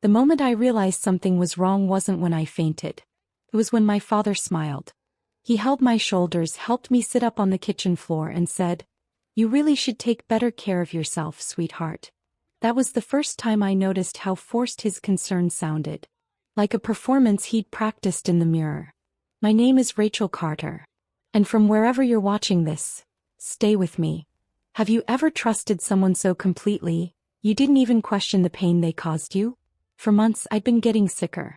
The moment I realized something was wrong wasn't when I fainted. It was when my father smiled. He held my shoulders, helped me sit up on the kitchen floor, and said, "You really should take better care of yourself, sweetheart." That was the first time I noticed how forced his concern sounded. Like a performance he'd practiced in the mirror. My name is Rachel Carter. And from wherever you're watching this, stay with me. Have you ever trusted someone so completely, you didn't even question the pain they caused you? For months I'd been getting sicker.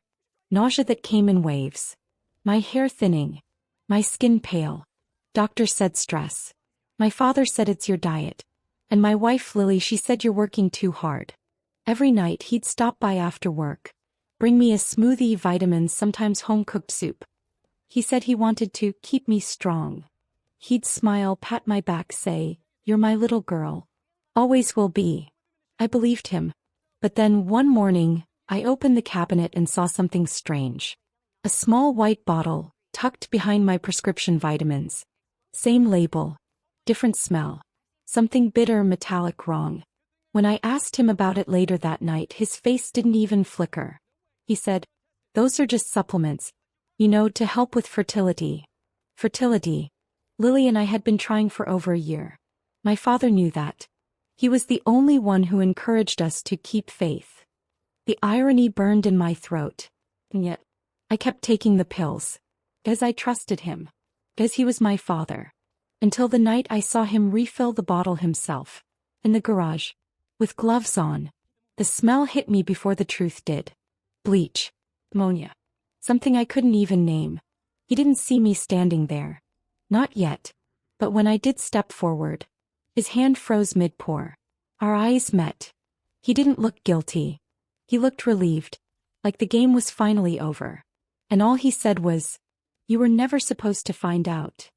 Nausea that came in waves. My hair thinning. My skin pale. Doctor said stress. My father said it's your diet. And my wife Lily, she said you're working too hard. Every night he'd stop by after work. Bring me a smoothie, vitamins, sometimes home-cooked soup. He said he wanted to keep me strong. He'd smile, pat my back, say, "You're my little girl. Always will be." I believed him. But then one morning, I opened the cabinet and saw something strange. A small white bottle, tucked behind my prescription vitamins. Same label. Different smell. Something bitter, metallic, wrong. When I asked him about it later that night, his face didn't even flicker. He said, "Those are just supplements. You know, to help with fertility." Fertility. Lily and I had been trying for over a year. My father knew that. He was the only one who encouraged us to keep faith. The irony burned in my throat. And yet, I kept taking the pills. Because I trusted him. Because he was my father. Until the night I saw him refill the bottle himself. In the garage. With gloves on. The smell hit me before the truth did. Bleach. Ammonia. Something I couldn't even name. He didn't see me standing there. Not yet. But when I did step forward, his hand froze mid-pour. Our eyes met. He didn't look guilty. He looked relieved. Like the game was finally over. And all he said was, "You were never supposed to find out."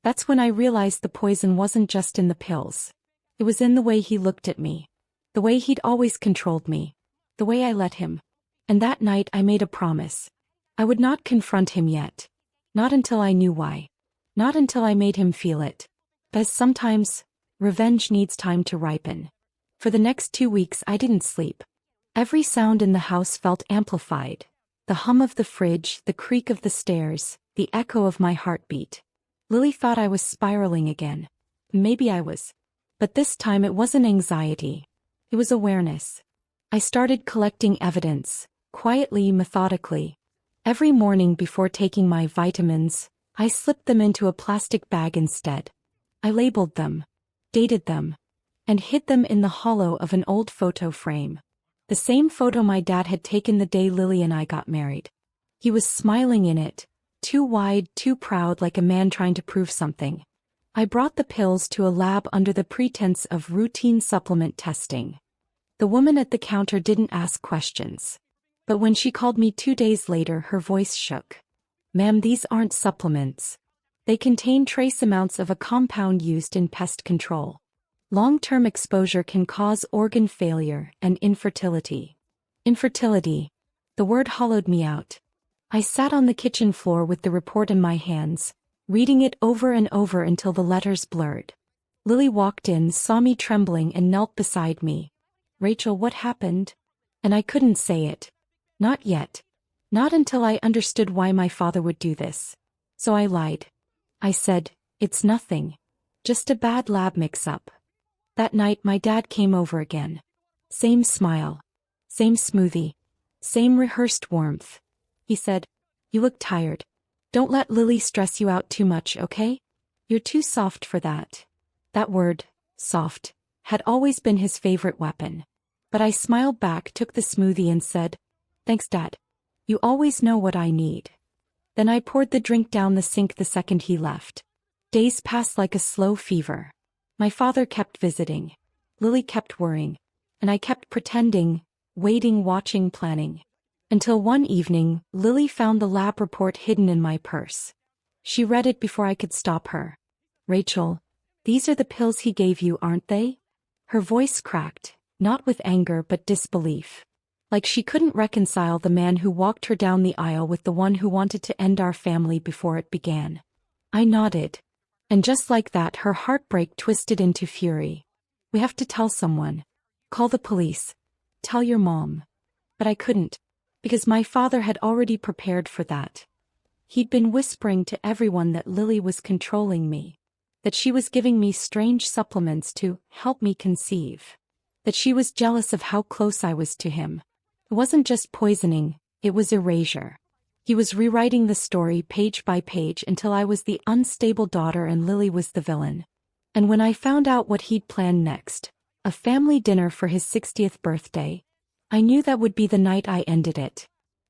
That's when I realized the poison wasn't just in the pills. It was in the way he looked at me. The way he'd always controlled me. The way I let him. And that night I made a promise. I would not confront him yet. Not until I knew why. Not until I made him feel it. Because sometimes, revenge needs time to ripen. For the next 2 weeks I didn't sleep. Every sound in the house felt amplified. The hum of the fridge, the creak of the stairs, the echo of my heartbeat. Lily thought I was spiraling again. Maybe I was. But this time it wasn't anxiety. It was awareness. I started collecting evidence, quietly, methodically. Every morning before taking my vitamins, I slipped them into a plastic bag instead. I labeled them, dated them, and hid them in the hollow of an old photo frame. The same photo my dad had taken the day Lily and I got married. He was smiling in it, too wide, too proud, like a man trying to prove something. I brought the pills to a lab under the pretense of routine supplement testing. The woman at the counter didn't ask questions. But when she called me 2 days later, her voice shook. "Ma'am, these aren't supplements. They contain trace amounts of a compound used in pest control. Long-term exposure can cause organ failure and infertility." Infertility. The word hollowed me out. I sat on the kitchen floor with the report in my hands, reading it over and over until the letters blurred. Lily walked in, saw me trembling, and knelt beside me. "Rachel, what happened?" And I couldn't say it. Not yet. Not until I understood why my father would do this. So I lied. I said, "It's nothing. Just a bad lab mix-up." That night my dad came over again. Same smile. Same smoothie. Same rehearsed warmth. He said, "You look tired. Don't let Lily stress you out too much, okay? You're too soft for that." That word, soft, had always been his favorite weapon. But I smiled back, took the smoothie, and said, "Thanks, Dad. You always know what I need." Then I poured the drink down the sink the second he left. Days passed like a slow fever. My father kept visiting. Lily kept worrying. And I kept pretending, waiting, watching, planning. Until one evening, Lily found the lab report hidden in my purse. She read it before I could stop her. "Rachel, these are the pills he gave you, aren't they?" Her voice cracked, not with anger but disbelief. Like she couldn't reconcile the man who walked her down the aisle with the one who wanted to end our family before it began. I nodded. And just like that, her heartbreak twisted into fury. "We have to tell someone. Call the police. Tell your mom." But I couldn't, because my father had already prepared for that. He'd been whispering to everyone that Lily was controlling me, that she was giving me strange supplements to help me conceive, that she was jealous of how close I was to him. It wasn't just poisoning, it was erasure. He was rewriting the story page by page until I was the unstable daughter and Lily was the villain. And when I found out what he'd planned next, a family dinner for his 60th birthday, I knew that would be the night I ended it.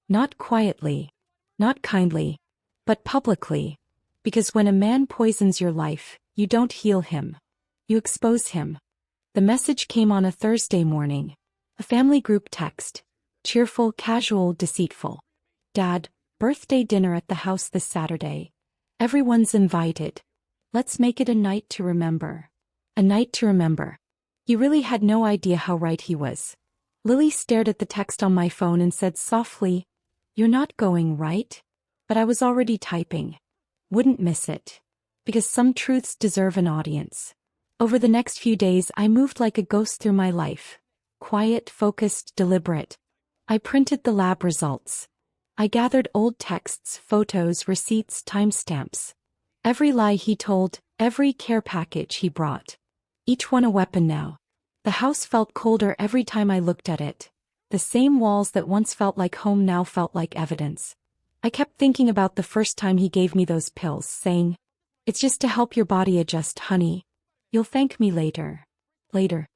Not quietly, not kindly, but publicly. Because when a man poisons your life, you don't heal him. You expose him. The message came on a Thursday morning. A family group text. Cheerful, casual, deceitful. Dad, birthday dinner at the house this Saturday. Everyone's invited. Let's make it a night to remember. A night to remember. He really had no idea how right he was. Lily stared at the text on my phone and said softly, "You're not going, right?" But I was already typing. Wouldn't miss it. Because some truths deserve an audience. Over the next few days I moved like a ghost through my life. Quiet, focused, deliberate. I printed the lab results. I gathered old texts, photos, receipts, timestamps. Every lie he told, every care package he brought. Each one a weapon now. The house felt colder every time I looked at it. The same walls that once felt like home now felt like evidence. I kept thinking about the first time he gave me those pills, saying, "It's just to help your body adjust, honey. You'll thank me later." Later.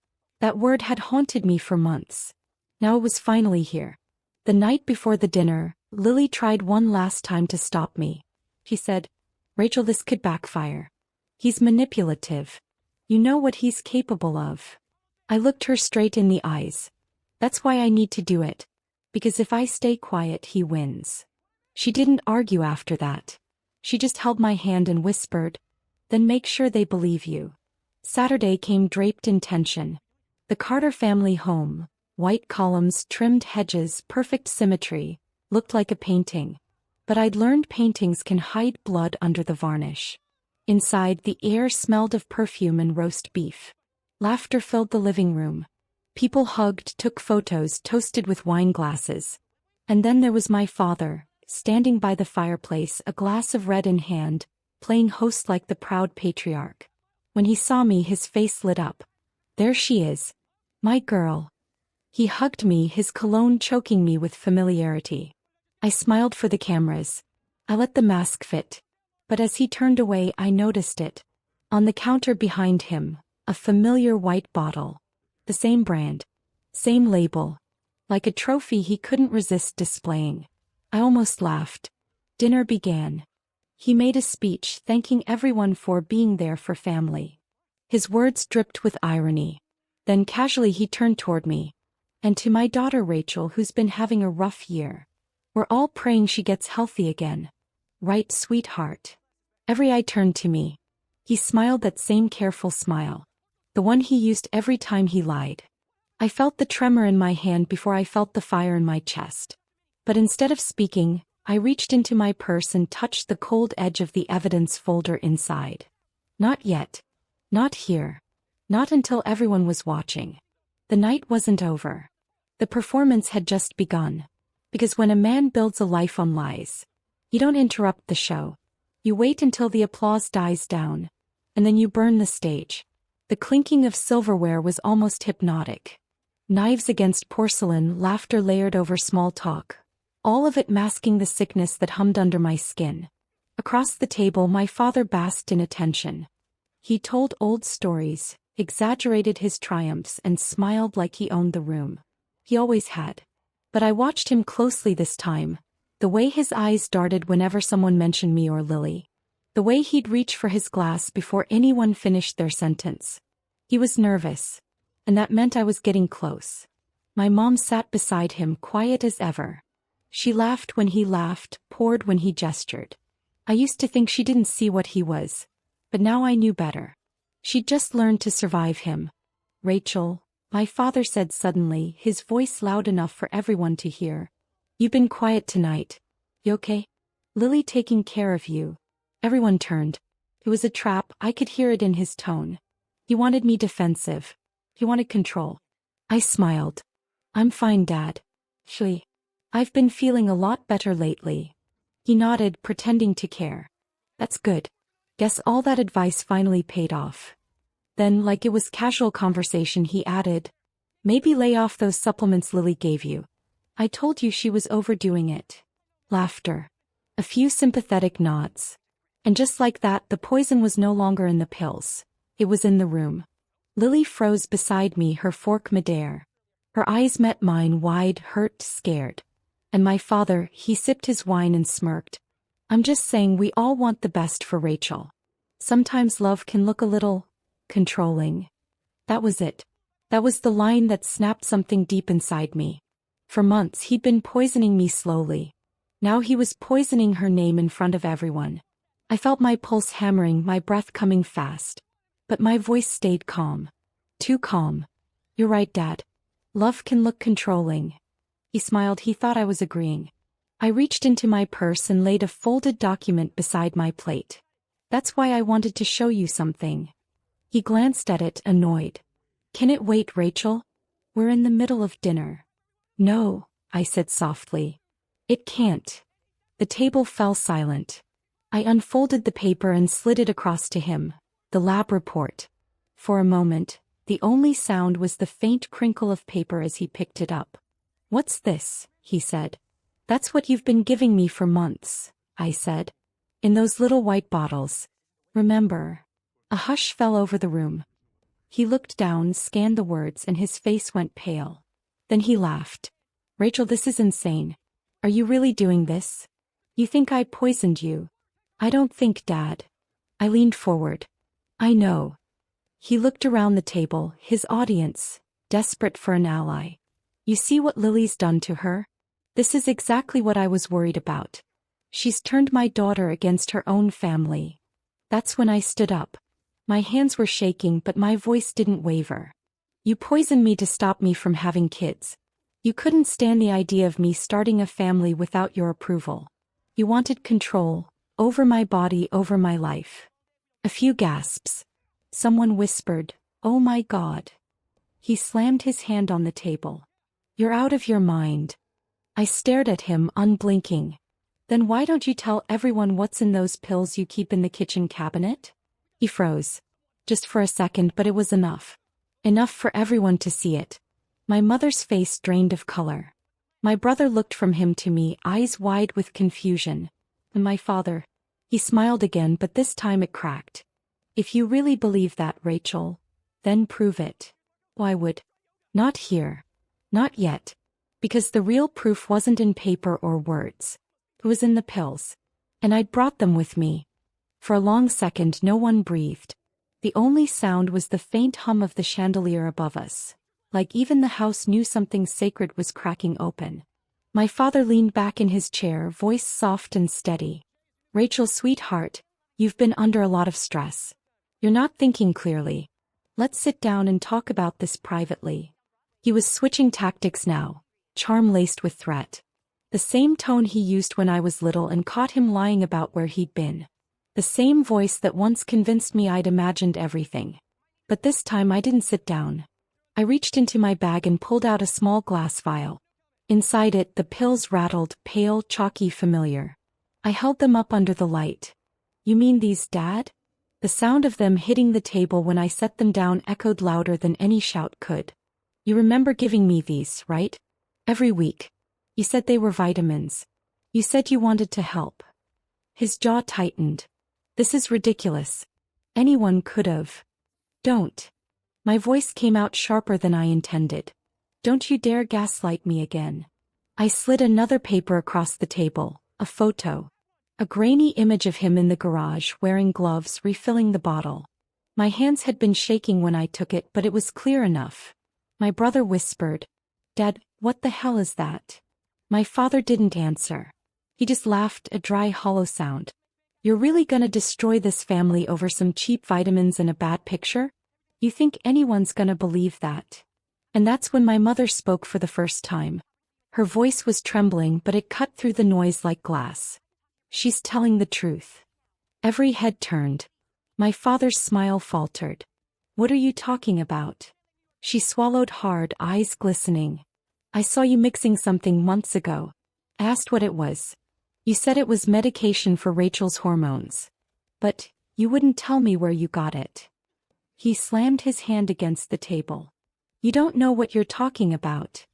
That word had haunted me for months. Now it was finally here. The night before the dinner, Lily tried one last time to stop me. She said, "Rachel, this could backfire. He's manipulative. You know what he's capable of." I looked her straight in the eyes. "That's why I need to do it. Because if I stay quiet, he wins." She didn't argue after that. She just held my hand and whispered, "Then make sure they believe you." Saturday came draped in tension. The Carter family home, white columns, trimmed hedges, perfect symmetry, looked like a painting. But I'd learned paintings can hide blood under the varnish. Inside, the air smelled of perfume and roast beef. Laughter filled the living room. People hugged, took photos, toasted with wine glasses. And then there was my father, standing by the fireplace, a glass of red in hand, playing host like the proud patriarch. When he saw me, his face lit up. "There she is. My girl." He hugged me, his cologne choking me with familiarity. I smiled for the cameras. I let the mask fit. But as he turned away, I noticed it. On the counter behind him, a familiar white bottle. The same brand. Same label. Like a trophy he couldn't resist displaying. I almost laughed. Dinner began. He made a speech thanking everyone for being there for family. His words dripped with irony. Then casually he turned toward me. "And to my daughter Rachel, who's been having a rough year. We're all praying she gets healthy again. Right, sweetheart?" Every eye turned to me. He smiled that same careful smile. The one he used every time he lied. I felt the tremor in my hand before I felt the fire in my chest. But instead of speaking, I reached into my purse and touched the cold edge of the evidence folder inside. Not yet. Not here. Not until everyone was watching. The night wasn't over. The performance had just begun. Because when a man builds a life on lies, you don't interrupt the show. You wait until the applause dies down. And then you burn the stage. The clinking of silverware was almost hypnotic. Knives against porcelain, laughter layered over small talk. All of it masking the sickness that hummed under my skin. Across the table, my father basked in attention. He told old stories, exaggerated his triumphs, and smiled like he owned the room. He always had. But I watched him closely this time. The way his eyes darted whenever someone mentioned me or Lily. The way he'd reach for his glass before anyone finished their sentence. He was nervous. And that meant I was getting close. My mom sat beside him, quiet as ever. She laughed when he laughed, poured when he gestured. I used to think she didn't see what he was. But now I knew better. She'd just learned to survive him. "Rachel," my father said suddenly, his voice loud enough for everyone to hear. "You've been quiet tonight. You okay? Lily taking care of you." Everyone turned. It was a trap, I could hear it in his tone. He wanted me defensive. He wanted control. I smiled. "I'm fine, Dad." Actually, I've been feeling a lot better lately. He nodded, pretending to care. That's good. Guess all that advice finally paid off. Then, like it was casual conversation, he added, maybe lay off those supplements Lily gave you. I told you she was overdoing it. Laughter. A few sympathetic nods. And just like that, the poison was no longer in the pills. It was in the room. Lily froze beside me, her fork midair. Her eyes met mine, wide, hurt, scared. And my father, he sipped his wine and smirked. I'm just saying we all want the best for Rachel. Sometimes love can look a little controlling. That was it. That was the line that snapped something deep inside me. For months he'd been poisoning me slowly. Now he was poisoning her name in front of everyone. I felt my pulse hammering, my breath coming fast. But my voice stayed calm. Too calm. You're right, Dad. Love can look controlling. He smiled, he thought I was agreeing. I reached into my purse and laid a folded document beside my plate. That's why I wanted to show you something. He glanced at it, annoyed. Can it wait, Rachel? We're in the middle of dinner. No, I said softly. It can't. The table fell silent. I unfolded the paper and slid it across to him. The lab report. For a moment, the only sound was the faint crinkle of paper as he picked it up. What's this? He said. That's what you've been giving me for months, I said. In those little white bottles. Remember? A hush fell over the room. He looked down, scanned the words, and his face went pale. Then he laughed. Rachel, this is insane. Are you really doing this? You think I poisoned you? I don't think, Dad. I leaned forward. I know. He looked around the table, his audience, desperate for an ally. You see what Lily's done to her? This is exactly what I was worried about. She's turned my daughter against her own family. That's when I stood up. My hands were shaking, but my voice didn't waver. You poisoned me to stop me from having kids. You couldn't stand the idea of me starting a family without your approval. You wanted control, over my body, over my life. A few gasps. Someone whispered, "Oh my God." He slammed his hand on the table. You're out of your mind. I stared at him, unblinking. Then why don't you tell everyone what's in those pills you keep in the kitchen cabinet? He froze. Just for a second, but it was enough. Enough for everyone to see it. My mother's face drained of color. My brother looked from him to me, eyes wide with confusion. And my father. He smiled again, but this time it cracked. If you really believe that, Rachel, then prove it. Why would? Not here. Not yet. Because the real proof wasn't in paper or words. It was in the pills. And I'd brought them with me. For a long second no one breathed. The only sound was the faint hum of the chandelier above us. Like even the house knew something sacred was cracking open. My father leaned back in his chair, voice soft and steady. Rachel, sweetheart, you've been under a lot of stress. You're not thinking clearly. Let's sit down and talk about this privately. He was switching tactics now, charm laced with threat. The same tone he used when I was little and caught him lying about where he'd been. The same voice that once convinced me I'd imagined everything. But this time I didn't sit down. I reached into my bag and pulled out a small glass vial. Inside it, the pills rattled, pale, chalky, familiar. I held them up under the light. You mean these, Dad? The sound of them hitting the table when I set them down echoed louder than any shout could. You remember giving me these, right? Every week. You said they were vitamins. You said you wanted to help. His jaw tightened. This is ridiculous. Anyone could have. Don't. My voice came out sharper than I intended. Don't you dare gaslight me again. I slid another paper across the table, a photo. A grainy image of him in the garage, wearing gloves, refilling the bottle. My hands had been shaking when I took it, but it was clear enough. My brother whispered, Dad, what the hell is that? My father didn't answer. He just laughed, a dry, hollow sound. You're really gonna destroy this family over some cheap vitamins and a bad picture? You think anyone's gonna believe that? And that's when my mother spoke for the first time. Her voice was trembling, but it cut through the noise like glass. She's telling the truth. Every head turned. My father's smile faltered. What are you talking about? She swallowed hard, eyes glistening. I saw you mixing something months ago. I asked what it was. You said it was medication for Rachel's hormones. But you wouldn't tell me where you got it." He slammed his hand against the table. "You don't know what you're talking about."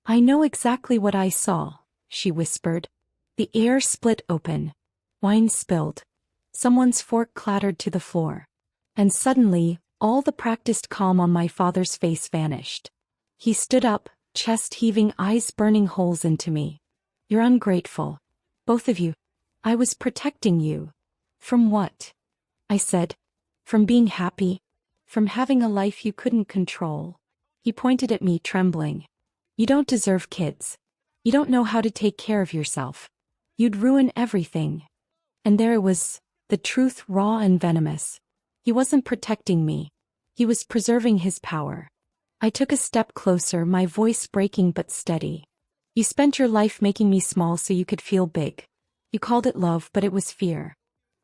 "I know exactly what I saw," she whispered. The air split open. Wine spilled. Someone's fork clattered to the floor. And suddenly, all the practiced calm on my father's face vanished. He stood up, chest heaving, eyes burning holes into me. "You're ungrateful. Both of you. I was protecting you." "From what?" I said. "From being happy. From having a life you couldn't control." He pointed at me, trembling. "You don't deserve kids. You don't know how to take care of yourself. You'd ruin everything." And there it was, the truth, raw and venomous. He wasn't protecting me. He was preserving his power. I took a step closer, my voice breaking but steady. "You spent your life making me small so you could feel big. You called it love, but it was fear.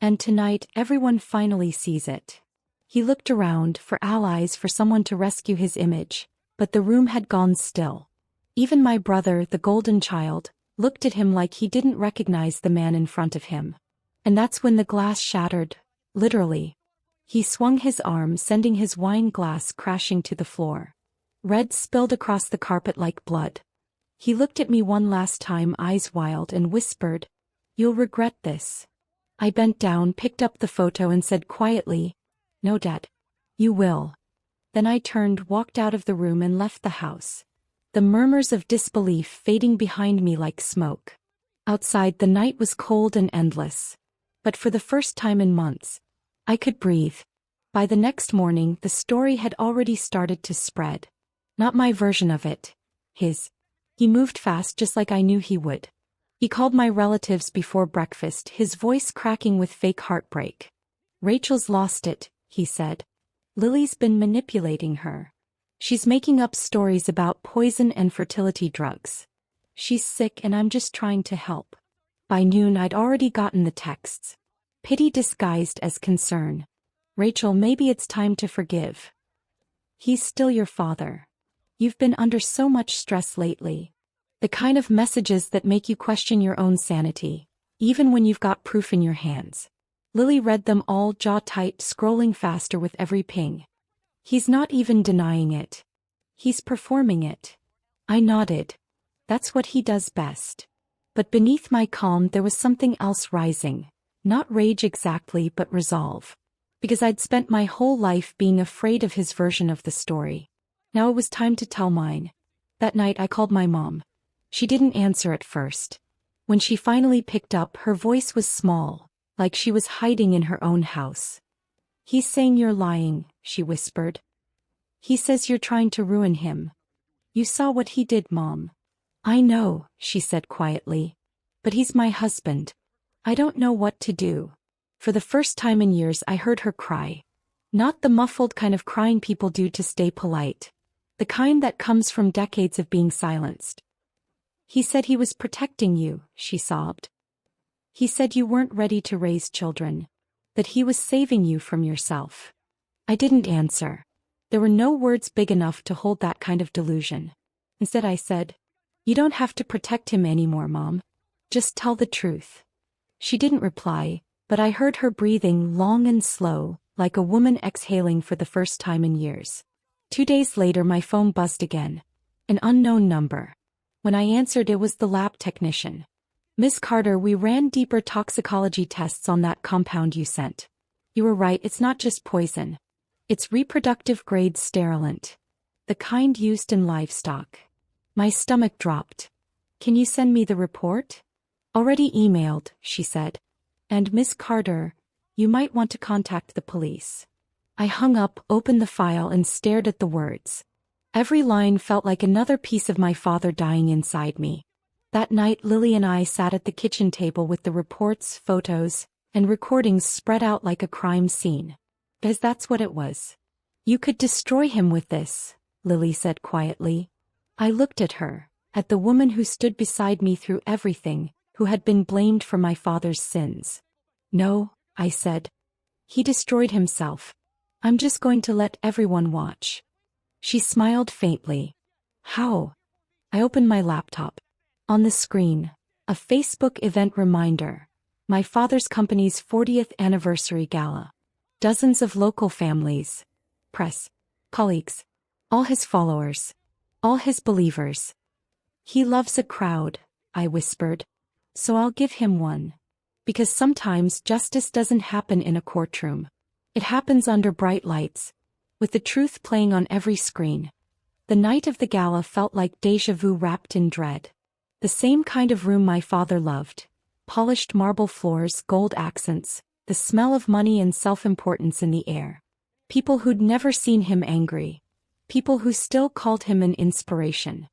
And tonight, everyone finally sees it." He looked around for allies, for someone to rescue his image, but the room had gone still. Even my brother, the golden child, looked at him like he didn't recognize the man in front of him. And that's when the glass shattered, literally. He swung his arm, sending his wine glass crashing to the floor. Red spilled across the carpet like blood. He looked at me one last time, eyes wild, and whispered, "You'll regret this." I bent down, picked up the photo and said quietly, "No, Dad. You will." Then I turned, walked out of the room and left the house. The murmurs of disbelief fading behind me like smoke. Outside, the night was cold and endless. But for the first time in months, I could breathe. By the next morning, the story had already started to spread. Not my version of it. His. He moved fast, just like I knew he would. He called my relatives before breakfast, his voice cracking with fake heartbreak. "Rachel's lost it," he said. "Lily's been manipulating her. She's making up stories about poison and fertility drugs. She's sick and I'm just trying to help." By noon I'd already gotten the texts. Pity disguised as concern. "Rachel, maybe it's time to forgive. He's still your father. You've been under so much stress lately." The kind of messages that make you question your own sanity, even when you've got proof in your hands. Lily read them all, jaw tight, scrolling faster with every ping. "He's not even denying it. He's performing it." I nodded. "That's what he does best." But beneath my calm there was something else rising. Not rage exactly, but resolve. Because I'd spent my whole life being afraid of his version of the story. Now it was time to tell mine. That night I called my mom. She didn't answer at first. When she finally picked up, her voice was small, like she was hiding in her own house. "He's saying you're lying," she whispered. "He says you're trying to ruin him. You saw what he did, Mom." "I know," she said quietly. "But he's my husband. I don't know what to do." For the first time in years I heard her cry. Not the muffled kind of crying people do to stay polite. The kind that comes from decades of being silenced. "He said he was protecting you," she sobbed. "He said you weren't ready to raise children. That he was saving you from yourself." I didn't answer. There were no words big enough to hold that kind of delusion. Instead I said, "You don't have to protect him anymore, Mom. Just tell the truth." She didn't reply, but I heard her breathing long and slow, like a woman exhaling for the first time in years. 2 days later my phone buzzed again. An unknown number. When I answered, it was the lab technician. "Miss Carter, we ran deeper toxicology tests on that compound you sent. You were right, it's not just poison. It's reproductive-grade sterilant. The kind used in livestock." My stomach dropped. "Can you send me the report?" "Already emailed," she said. "And Miss Carter, you might want to contact the police." I hung up, opened the file and stared at the words. Every line felt like another piece of my father dying inside me. That night Lily and I sat at the kitchen table with the reports, photos, and recordings spread out like a crime scene. Because that's what it was. "You could destroy him with this," Lily said quietly. I looked at her, at the woman who stood beside me through everything, who had been blamed for my father's sins. "No," I said. "He destroyed himself. I'm just going to let everyone watch." She smiled faintly. "How?" I opened my laptop. On the screen, a Facebook event reminder. My father's company's 40th anniversary gala. Dozens of local families, press, colleagues, all his followers, all his believers. He loves a crowd, I whispered. So I'll give him one. Because sometimes justice doesn't happen in a courtroom. It happens under bright lights, with the truth playing on every screen. The night of the gala felt like déjà vu wrapped in dread. The same kind of room my father loved. Polished marble floors, gold accents, the smell of money and self-importance in the air. People who'd never seen him angry. People who still called him an inspiration.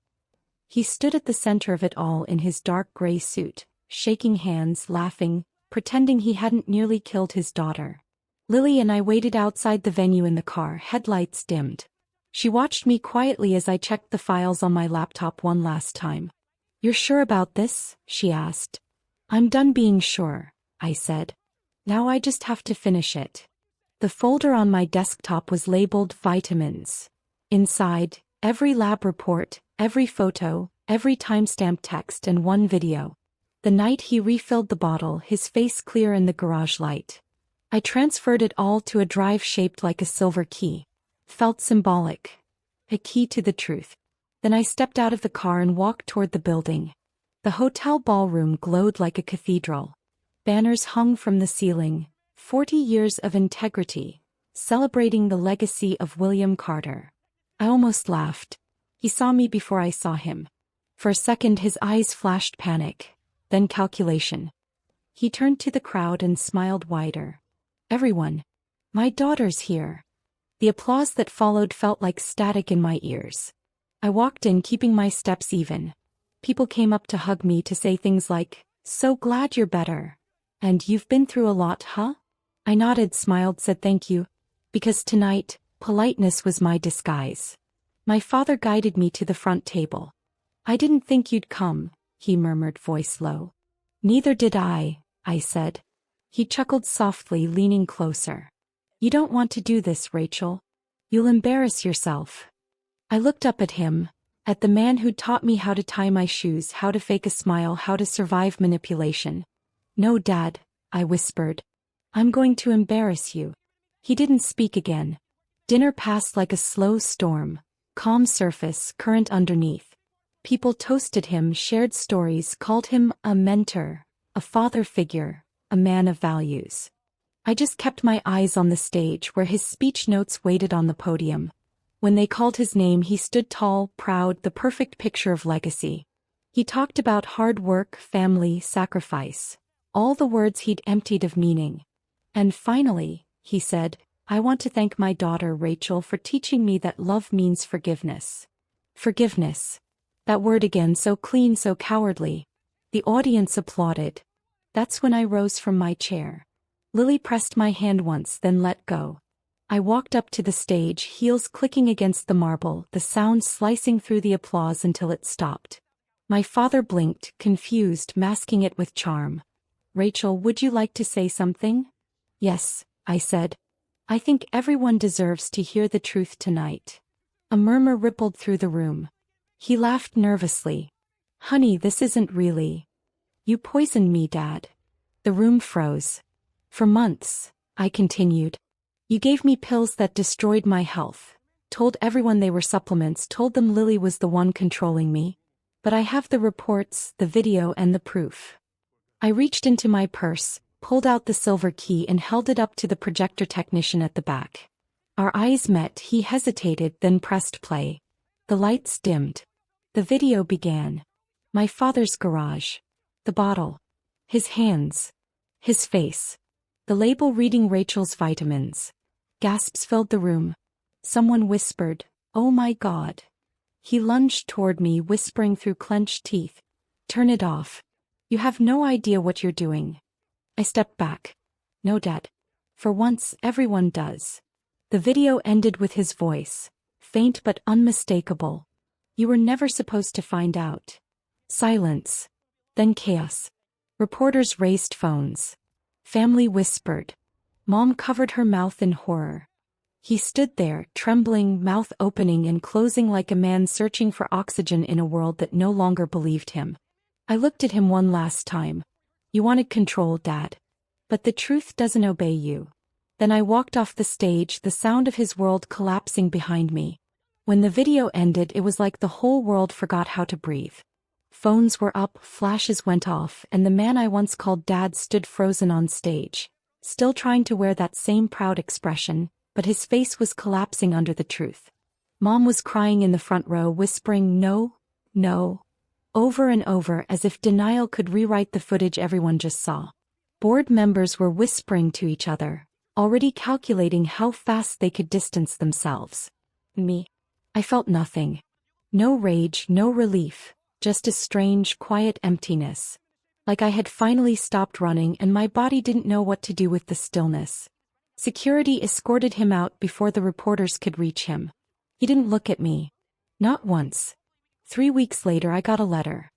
He stood at the center of it all in his dark gray suit, shaking hands, laughing, pretending he hadn't nearly killed his daughter. Lily and I waited outside the venue in the car, headlights dimmed. She watched me quietly as I checked the files on my laptop one last time. "You're sure about this?" she asked. "I'm done being sure," I said. "Now I just have to finish it." The folder on my desktop was labeled vitamins. Inside, every lab report, every photo, every timestamp text and one video. The night he refilled the bottle, his face clear in the garage light. I transferred it all to a drive shaped like a silver key. Felt symbolic. A key to the truth. Then I stepped out of the car and walked toward the building. The hotel ballroom glowed like a cathedral. Banners hung from the ceiling. 40 years of integrity, celebrating the legacy of William Carter. I almost laughed. He saw me before I saw him. For a second his eyes flashed panic, then calculation. He turned to the crowd and smiled wider. "Everyone. My daughter's here." The applause that followed felt like static in my ears. I walked in, keeping my steps even. People came up to hug me, to say things like, "So glad you're better. And you've been through a lot, huh?" I nodded, smiled, said thank you. Because tonight, politeness was my disguise. My father guided me to the front table. "I didn't think you'd come," he murmured, voice low. "Neither did I said. He chuckled softly, leaning closer. "You don't want to do this, Rachel. You'll embarrass yourself." I looked up at him, at the man who'd taught me how to tie my shoes, how to fake a smile, how to survive manipulation. "No, Dad," I whispered. "I'm going to embarrass you." He didn't speak again. Dinner passed like a slow storm, calm surface, current underneath. People toasted him, shared stories, called him a mentor, a father figure, a man of values. I just kept my eyes on the stage where his speech notes waited on the podium. When they called his name, he stood tall, proud, the perfect picture of legacy. He talked about hard work, family, sacrifice, all the words he'd emptied of meaning. And finally, he said, "I want to thank my daughter Rachel for teaching me that love means forgiveness." Forgiveness. That word again, so clean, so cowardly. The audience applauded. That's when I rose from my chair. Lily pressed my hand once, then let go. I walked up to the stage, heels clicking against the marble, the sound slicing through the applause until it stopped. My father blinked, confused, masking it with charm. "Rachel, would you like to say something?" "Yes," I said. "I think everyone deserves to hear the truth tonight." A murmur rippled through the room. He laughed nervously. "Honey, this isn't really. You poisoned me, Dad." The room froze. "For months," I continued. "You gave me pills that destroyed my health. Told everyone they were supplements, told them Lily was the one controlling me. But I have the reports, the video, and the proof." I reached into my purse, pulled out the silver key and held it up to the projector technician at the back. Our eyes met, he hesitated, then pressed play. The lights dimmed. The video began. My father's garage. The bottle. His hands. His face. The label reading Rachel's vitamins. Gasps filled the room. Someone whispered, "Oh my God." He lunged toward me, whispering through clenched teeth, "Turn it off. You have no idea what you're doing." I stepped back. "No, Dad. For once, everyone does." The video ended with his voice, faint but unmistakable. "You were never supposed to find out." Silence. Then chaos. Reporters raised phones. Family whispered. Mom covered her mouth in horror. He stood there, trembling, mouth opening and closing like a man searching for oxygen in a world that no longer believed him. I looked at him one last time. You wanted control, Dad. But the truth doesn't obey you. Then I walked off the stage, the sound of his world collapsing behind me. When the video ended, it was like the whole world forgot how to breathe. Phones were up, flashes went off, and the man I once called Dad stood frozen on stage, still trying to wear that same proud expression, but his face was collapsing under the truth. Mom was crying in the front row, whispering no, no, over and over as if denial could rewrite the footage everyone just saw. Board members were whispering to each other, already calculating how fast they could distance themselves. Me? I felt nothing. No rage, no relief, just a strange, quiet emptiness. Like I had finally stopped running and my body didn't know what to do with the stillness. Security escorted him out before the reporters could reach him. He didn't look at me. Not once. 3 weeks later I got a letter.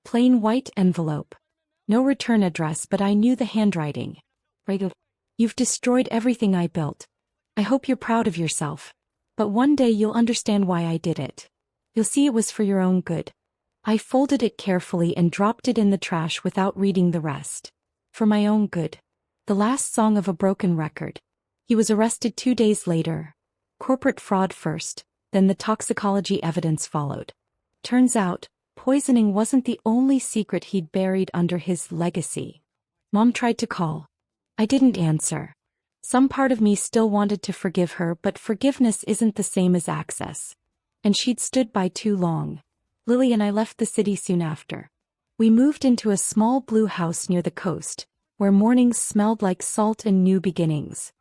Plain white envelope. No return address, but I knew the handwriting. You've destroyed everything I built. I hope you're proud of yourself. But one day you'll understand why I did it. You'll see it was for your own good. I folded it carefully and dropped it in the trash without reading the rest. For my own good. The last song of a broken record. He was arrested 2 days later. Corporate fraud first, then the toxicology evidence followed. Turns out, poisoning wasn't the only secret he'd buried under his legacy. Mom tried to call. I didn't answer. Some part of me still wanted to forgive her, but forgiveness isn't the same as access. And she'd stood by too long. Lily and I left the city soon after. We moved into a small blue house near the coast, where mornings smelled like salt and new beginnings.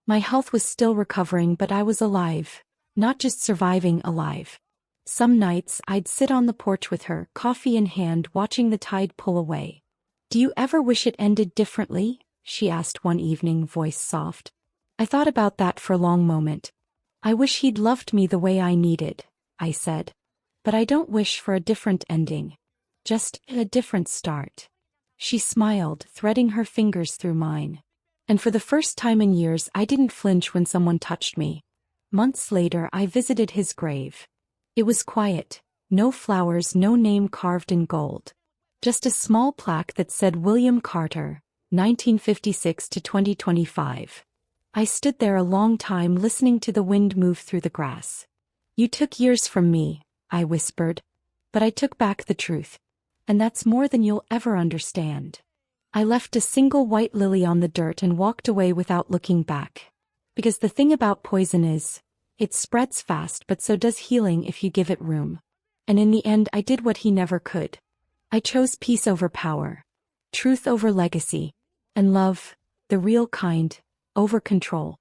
My health was still recovering, but I was alive. Not just surviving, alive. Some nights I'd sit on the porch with her, coffee in hand, watching the tide pull away. Do you ever wish it ended differently? She asked one evening, voice soft. I thought about that for a long moment. I wish he'd loved me the way I needed, I said. But I don't wish for a different ending. Just a different start. She smiled, threading her fingers through mine. And for the first time in years I didn't flinch when someone touched me. Months later I visited his grave. It was quiet, no flowers, no name carved in gold. Just a small plaque that said William Carter, 1956 to 2025. I stood there a long time listening to the wind move through the grass. You took years from me, I whispered. But I took back the truth. And that's more than you'll ever understand. I left a single white lily on the dirt and walked away without looking back. Because the thing about poison is, it spreads fast, but so does healing if you give it room. And in the end I did what he never could. I chose peace over power. Truth over legacy. And love, the real kind, over control.